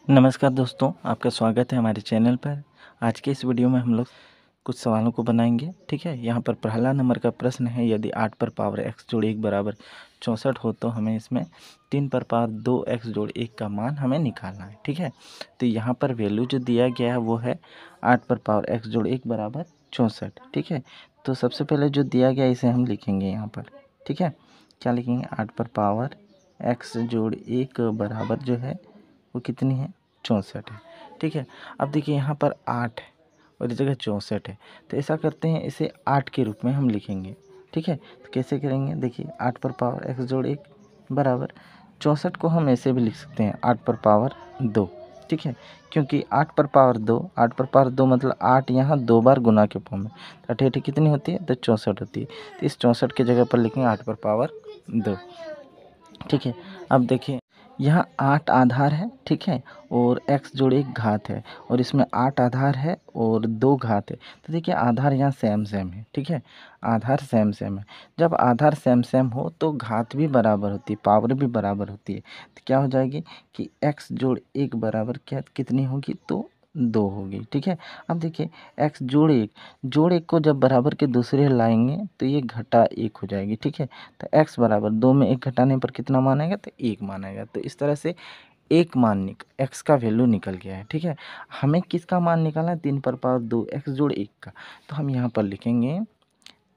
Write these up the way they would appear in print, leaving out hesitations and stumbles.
नमस्कार दोस्तों, आपका स्वागत है हमारे चैनल पर। आज के इस वीडियो में हम लोग कुछ सवालों को बनाएंगे। ठीक है, यहाँ पर पहला नंबर का प्रश्न है, यदि 8 पर पावर x जोड़ 1 बराबर 64 हो तो हमें इसमें 3 पर पावर 2x जोड़ 1 का मान हमें निकालना है। ठीक है, तो यहाँ पर वैल्यू जो दिया गया है वो है 8 पर पावर x जोड़ 1 बराबर 64। ठीक है, तो सबसे पहले जो दिया गया इसे हम लिखेंगे यहाँ पर। ठीक है, क्या लिखेंगे? 8 पर पावर x जोड़ 1 बराबर जो है वो कितनी है? 64 है। ठीक है, अब देखिए यहाँ पर 8 है और इस जगह 64 है, तो ऐसा करते हैं, इसे 8 के रूप में हम लिखेंगे। ठीक है, तो कैसे करेंगे? देखिए 8 पर पावर x जोड़ 1 बराबर 64 को हम ऐसे भी लिख सकते हैं 8 पर पावर 2। ठीक है, क्योंकि 8 पर पावर 2 मतलब 8 यहाँ 2 बार गुना के फॉर्म में, तो 8 कितनी होती है? तो 64 होती है। तो इस 64 की जगह पर लिखेंगे 8 पर पावर 2। ठीक है, अब देखिए यहाँ 8 आधार है। ठीक है, और x जोड़ 1 घात है, और इसमें 8 आधार है और 2 घात है। तो देखिए आधार यहाँ सेम सेम है। ठीक है, आधार सेम सेम है। जब आधार सेम सेम हो तो घात भी बराबर होती है, पावर भी बराबर होती है। तो क्या हो जाएगी कि x जोड़ 1 बराबर क्या कितनी होगी? तो 2 होगी। ठीक है, अब देखिए x जोड़ 1 को जब बराबर के दूसरे लाएंगे तो ये घटा 1 हो जाएगी। ठीक है, तो x बराबर 2 में 1 घटाने पर कितना मान आएगा? तो 1 मान आएगा। तो इस तरह से एक मान x का वैल्यू निकल गया है। ठीक है, हमें किसका मान निकालना है? 3 पर पावर 2 x जोड़ 1 का। तो हम यहाँ पर लिखेंगे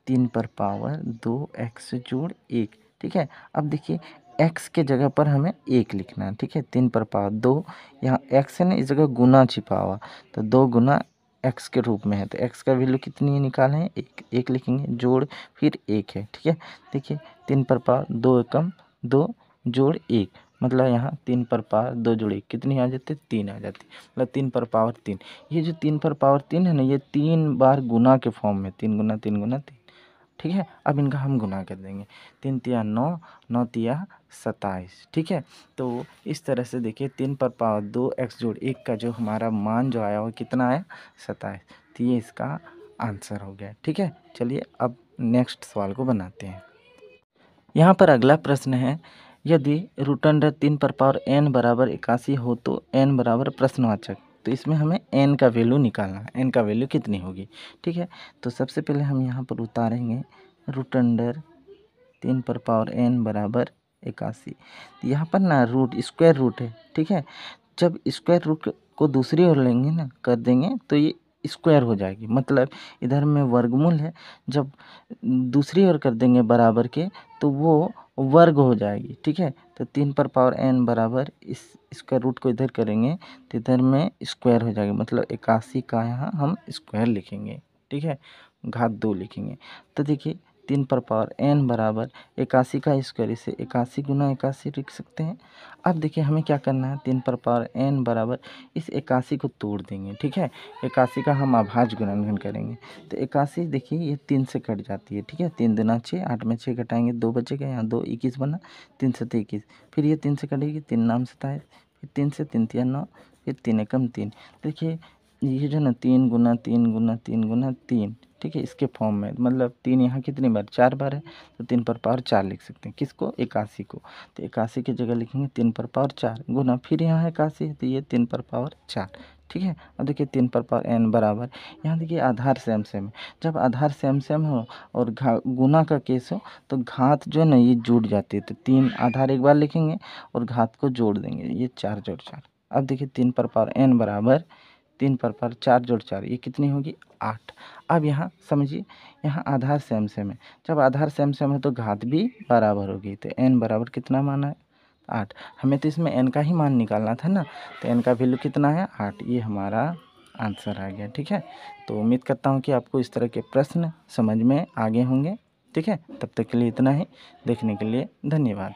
3 पर पावर 2 x जोड़ 1। ठीक है, अब देखिए x के जगह पर हमें 1 लिखना है। ठीक है, 3 पर पावर 2, यहाँ x है ना, इस जगह गुना छिपा हुआ, तो 2 गुना x के रूप में है, तो x का वैल्यू कितनी है निकाले हैं? 1 लिखेंगे, जोड़ फिर 1 है। ठीक है, देखिए 3 पर पावर 2 एकम 2 जोड़ 1, मतलब यहाँ 3 पर पावर 2 जोड़ 1 कितनी आ जाती है? 3 आ जाती है, मतलब 3 पर पावर 3। ये जो 3 पर पावर 3 है ना, ये 3 बार गुना के फॉर्म में, 3 गुना 3 गुना 3। ठीक है, अब इनका हम गुना कर देंगे, 3 तिया 9, 9 तिया 27। ठीक है, तो इस तरह से देखिए 3 पर पावर 2 x जोड़ 1 का जो हमारा मान जो आया वो कितना आया? 27। तो ये इसका आंसर हो गया। ठीक है, चलिए अब नेक्स्ट सवाल को बनाते हैं। यहाँ पर अगला प्रश्न है, यदि रूट अंडर 3 पर पावर n बराबर 81 हो तो n बराबर प्रश्नवाचक। तो इसमें हमें n का वैल्यू निकालना है, n का वैल्यू कितनी होगी? ठीक है, तो सबसे पहले हम यहाँ पर उतारेंगे रूट अंडर 3 पर पावर n बराबर 81। यहाँ पर ना रूट स्क्वायर रूट है। ठीक है, जब स्क्वायर रूट को दूसरी ओर लेंगे ना, कर देंगे, तो ये स्क्वायर हो जाएगी, मतलब इधर में वर्गमूल है, जब दूसरी ओर कर देंगे बराबर के तो वो वर्ग हो जाएगी। ठीक है, तो 3 पर पावर n बराबर इस स्क्वायर रूट को इधर करेंगे तो इधर में स्क्वायर हो जाएगा, मतलब 81 का यहाँ हम स्क्वायर लिखेंगे। ठीक है, घात 2 लिखेंगे। तो देखिए 3 पर पावर n बराबर 81 का स्क्वायर, इसे 81 गुना 81 लिख सकते हैं। अब देखिए हमें क्या करना है, 3 पर पावर n बराबर इस 81 को तोड़ देंगे। ठीक है, 81 का हम अभाज्य गुणनखंड करेंगे, तो 81 देखिए ये 3 से कट जाती है। ठीक है, 3 दूना 6, 8 में 6 घटाएंगे 2 बचेगा, यहाँ 2 21 बना, 3 से 21, फिर ये 3 से कटेगी, 3 नाम 27, फिर 3 से 3 तिया 9, फिर 3 एकम 3। देखिए ये जो ना 3 गुना 3 गुना 3 गुना 3, ठीक है, इसके फॉर्म में, मतलब 3 यहाँ कितनी बार? 4 बार है, तो 3 पर पावर 4 लिख सकते हैं। किसको? 81 को। तो 81 की जगह लिखेंगे 3 पर पावर 4 गुना, फिर यहाँ 81 है तो ये 3 पर पावर 4। ठीक है, अब देखिए 3 पर पावर n बराबर, यहाँ देखिए आधार सेम सेम है, जब आधार सेम सेम हो और गुना का केस हो तो घात जो है ना ये जुड़ जाती है, तो 3 आधार एक बार लिखेंगे और घात को जोड़ देंगे, ये 4 जोड़ 4। अब देखिए 3 पर पावर n बराबर 3 पर पावर 4 जोड़ 4, ये कितनी होगी? 8। अब यहाँ समझिए, यहाँ आधार सेम सेम है, जब आधार सेम सेम है तो घात भी बराबर होगी, तो n बराबर कितना माना है? 8। हमें तो इसमें n का ही मान निकालना था ना, तो n का वैल्यू कितना है? 8। ये हमारा आंसर आ गया। ठीक है, तो उम्मीद करता हूँ कि आपको इस तरह के प्रश्न समझ में आगे होंगे। ठीक है, तब तक के लिए इतना ही। देखने के लिए धन्यवाद।